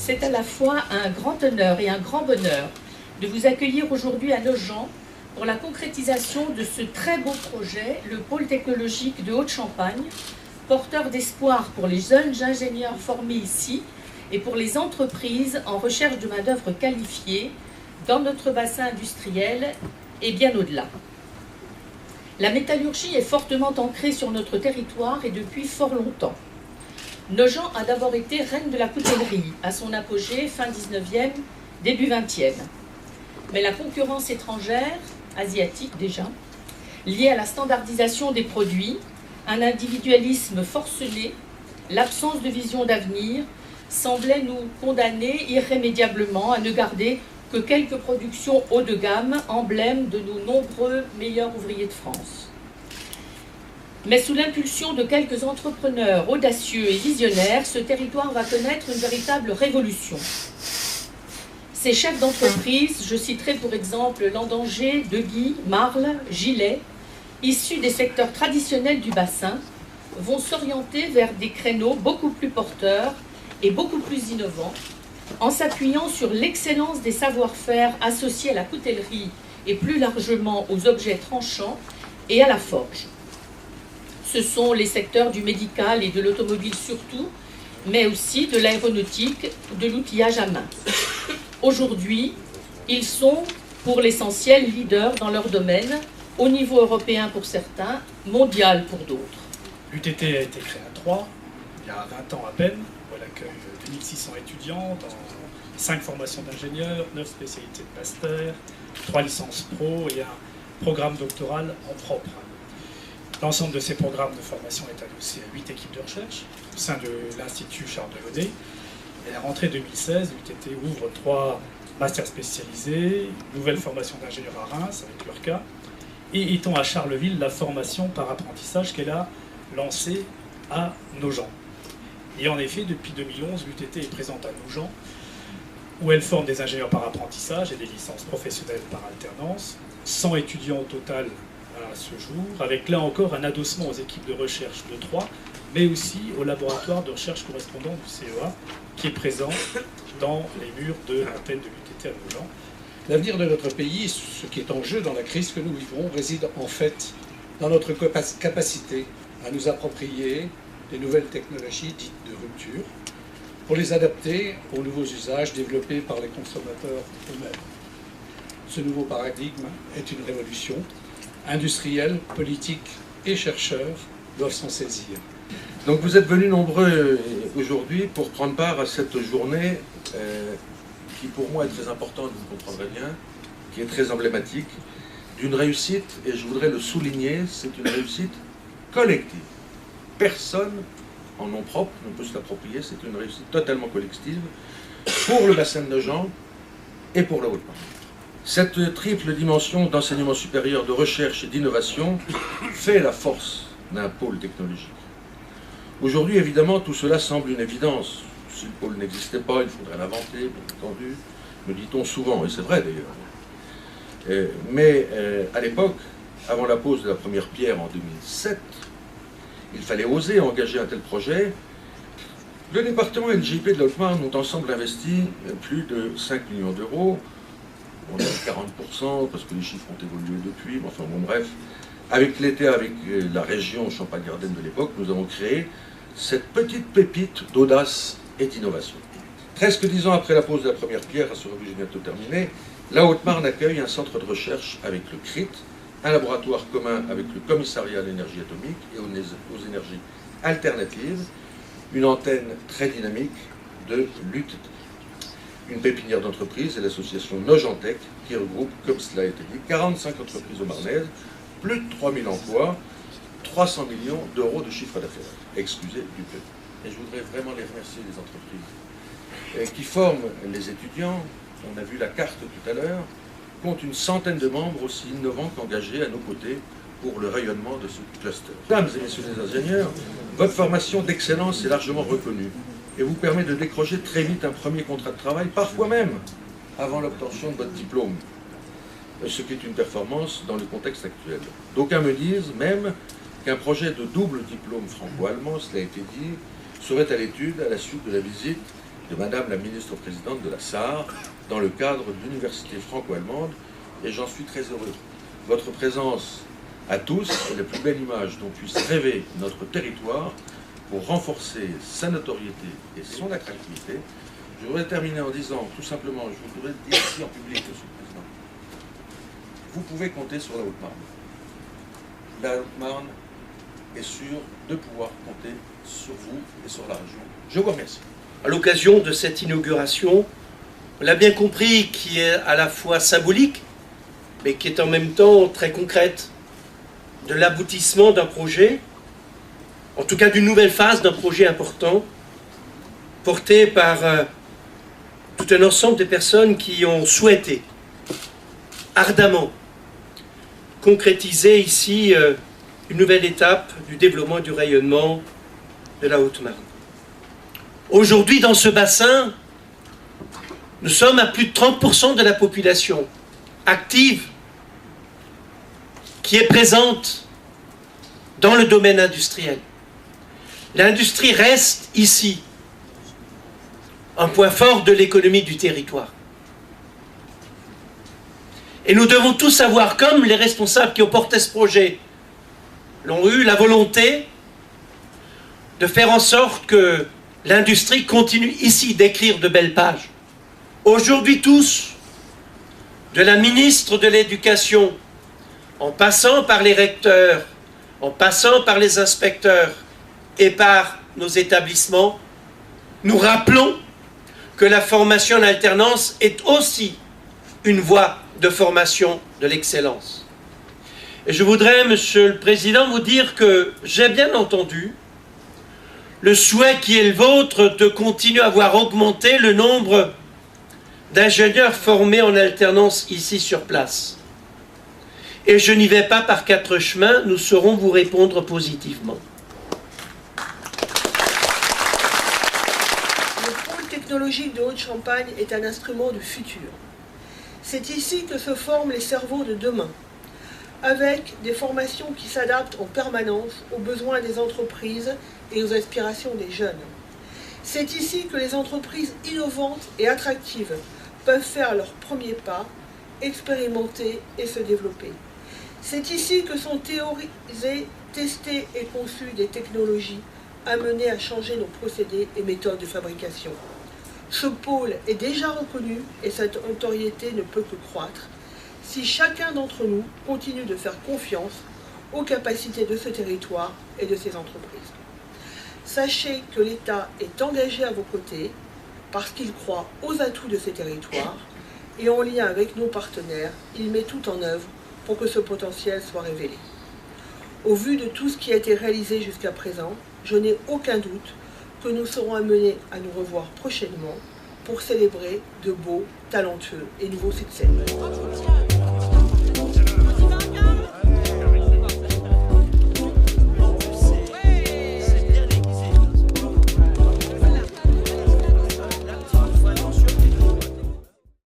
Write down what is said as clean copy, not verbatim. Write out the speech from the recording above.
c'est à la fois un grand honneur et un grand bonheur de vous accueillir aujourd'hui à Nogent pour la concrétisation de ce très beau projet, le pôle technologique de Haute-Champagne, porteur d'espoir pour les jeunes ingénieurs formés ici et pour les entreprises en recherche de main-d'œuvre qualifiée dans notre bassin industriel et bien au-delà. La métallurgie est fortement ancrée sur notre territoire et depuis fort longtemps. Nogent a d'abord été reine de la coutellerie, à son apogée fin 19e, début 20e. Mais la concurrence étrangère, asiatique déjà, liée à la standardisation des produits, un individualisme forcené, l'absence de vision d'avenir, semblait nous condamner irrémédiablement à ne garder que quelques productions haut de gamme, emblèmes de nos nombreux meilleurs ouvriers de France. Mais sous l'impulsion de quelques entrepreneurs audacieux et visionnaires, ce territoire va connaître une véritable révolution. Ces chefs d'entreprise, je citerai pour exemple Landanger, Deguy, Marle, Gilet, issus des secteurs traditionnels du bassin, vont s'orienter vers des créneaux beaucoup plus porteurs et beaucoup plus innovants, en s'appuyant sur l'excellence des savoir-faire associés à la coutellerie et plus largement aux objets tranchants et à la forge. Ce sont les secteurs du médical et de l'automobile surtout, mais aussi de l'aéronautique, de l'outillage à main. Aujourd'hui, ils sont pour l'essentiel leaders dans leur domaine, au niveau européen pour certains, mondial pour d'autres. L'UTT a été créé à Troyes, il y a 20 ans à peine, où elle accueille 2600 étudiants dans 5 formations d'ingénieurs, 9 spécialités de master, 3 licences pro et un programme doctoral en propre. L'ensemble de ces programmes de formation est adossé à 8 équipes de recherche au sein de l'Institut Charles Delaunay. Et à la rentrée 2016, l'UTT ouvre 3 masters spécialisés, une nouvelle formation d'ingénieur à Reims avec l'URCA, et étend à Charleville la formation par apprentissage qu'elle a lancée à Nogent. Et en effet, depuis 2011, l'UTT est présente à Nogent, où elle forme des ingénieurs par apprentissage et des licences professionnelles par alternance, 100 étudiants au total à ce jour, avec là encore un adossement aux équipes de recherche de Troyes, mais aussi au laboratoire de recherche correspondant du CEA, qui est présent dans les murs de l'antenne de l'UTT à Nogent. L'avenir de notre pays, ce qui est en jeu dans la crise que nous vivons, réside en fait dans notre capacité à nous approprier des nouvelles technologies dites de rupture pour les adapter aux nouveaux usages développés par les consommateurs eux-mêmes. Ce nouveau paradigme est une révolution. Industriels, politiques et chercheurs doivent s'en saisir. Donc vous êtes venus nombreux aujourd'hui pour prendre part à cette journée qui pour moi est très importante, vous comprendrez bien, qui est très emblématique, d'une réussite, et je voudrais le souligner, c'est une réussite collective. Personne en nom propre ne peut se l'approprier, c'est une réussite totalement collective pour le bassin de Nogent et pour la Haute-Marne. Cette triple dimension d'enseignement supérieur, de recherche et d'innovation fait la force d'un pôle technologique. Aujourd'hui, évidemment, tout cela semble une évidence. Si le pôle n'existait pas, il faudrait l'inventer, bien entendu, me dit-on souvent, et c'est vrai d'ailleurs. Mais à l'époque, avant la pose de la première pierre en 2007, il fallait oser engager un tel projet. Le département et le GIP de Haute-Marne ont ensemble investi plus de 5 millions d'euros. On a 40% parce que les chiffres ont évolué depuis, mais enfin bon bref. Avec l'État, avec la région Champagne-Ardenne de l'époque, nous avons créé cette petite pépite d'audace et d'innovation. Presque 10 ans après la pose de la première pierre, à ce revue bientôt terminé, la Haute-Marne accueille un centre de recherche avec le CRIT, un laboratoire commun avec le Commissariat à l'énergie atomique et aux énergies alternatives, une antenne très dynamique de l'UTT. Une pépinière d'entreprise et l'association Nogentech qui regroupe, comme cela a été dit, 45 entreprises au Marnaises, plus de 3000 emplois, 300 millions d'euros de chiffre d'affaires, excusez du peu. Et je voudrais vraiment les remercier, les entreprises qui forment les étudiants. On a vu la carte tout à l'heure, compte une centaine de membres aussi innovants qu'engagés à nos côtés pour le rayonnement de ce cluster. Mesdames et messieurs les ingénieurs, votre formation d'excellence est largement reconnue et vous permet de décrocher très vite un premier contrat de travail, parfois même avant l'obtention de votre diplôme, ce qui est une performance dans le contexte actuel. D'aucuns me disent même qu'un projet de double diplôme franco-allemand, cela a été dit, serait à l'étude à la suite de la visite de Madame la ministre-présidente de la Sarre dans le cadre de l'université franco-allemande, et j'en suis très heureux. Votre présence à tous est la plus belle image dont puisse rêver notre territoire pour renforcer sa notoriété et son attractivité. Je voudrais terminer en disant, tout simplement, je voudrais dire ici en public, Monsieur le Président, vous pouvez compter sur la Haute-Marne. La Haute-Marne est sûre de pouvoir compter sur vous et sur la région. Je vous remercie. À l'occasion de cette inauguration, on l'a bien compris, qui est à la fois symbolique, mais qui est en même temps très concrète, de l'aboutissement d'un projet, en tout cas d'une nouvelle phase d'un projet important, porté par tout un ensemble de personnes qui ont souhaité ardemment concrétiser ici une nouvelle étape du développement et du rayonnement de la Haute-Marne. Aujourd'hui, dans ce bassin, nous sommes à plus de 30% de la population active qui est présente dans le domaine industriel. L'industrie reste ici un point fort de l'économie du territoire. Et nous devons tous savoir, comme les responsables qui ont porté ce projet l'ont eu, la volonté de faire en sorte que l'industrie continue ici d'écrire de belles pages. Aujourd'hui tous, de la ministre de l'Éducation, en passant par les recteurs, en passant par les inspecteurs et par nos établissements, nous rappelons que la formation en alternance est aussi une voie de formation de l'excellence. Et je voudrais, Monsieur le Président, vous dire que j'ai bien entendu le souhait qui est le vôtre de continuer à voir augmenter le nombre d'ingénieurs formés en alternance ici sur place. Et je n'y vais pas par quatre chemins, nous saurons vous répondre positivement. Le pôle technologique de Haute-Champagne est un instrument du futur. C'est ici que se forment les cerveaux de demain, avec des formations qui s'adaptent en permanence aux besoins des entreprises et aux aspirations des jeunes. C'est ici que les entreprises innovantes et attractives peuvent faire leurs premiers pas, expérimenter et se développer. C'est ici que sont théorisées, testées et conçues des technologies amenées à changer nos procédés et méthodes de fabrication. Ce pôle est déjà reconnu et cette notoriété ne peut que croître si chacun d'entre nous continue de faire confiance aux capacités de ce territoire et de ses entreprises. Sachez que l'État est engagé à vos côtés parce qu'il croit aux atouts de ces territoires et en lien avec nos partenaires, il met tout en œuvre pour que ce potentiel soit révélé. Au vu de tout ce qui a été réalisé jusqu'à présent, je n'ai aucun doute que nous serons amenés à nous revoir prochainement pour célébrer de beaux, talentueux et nouveaux succès.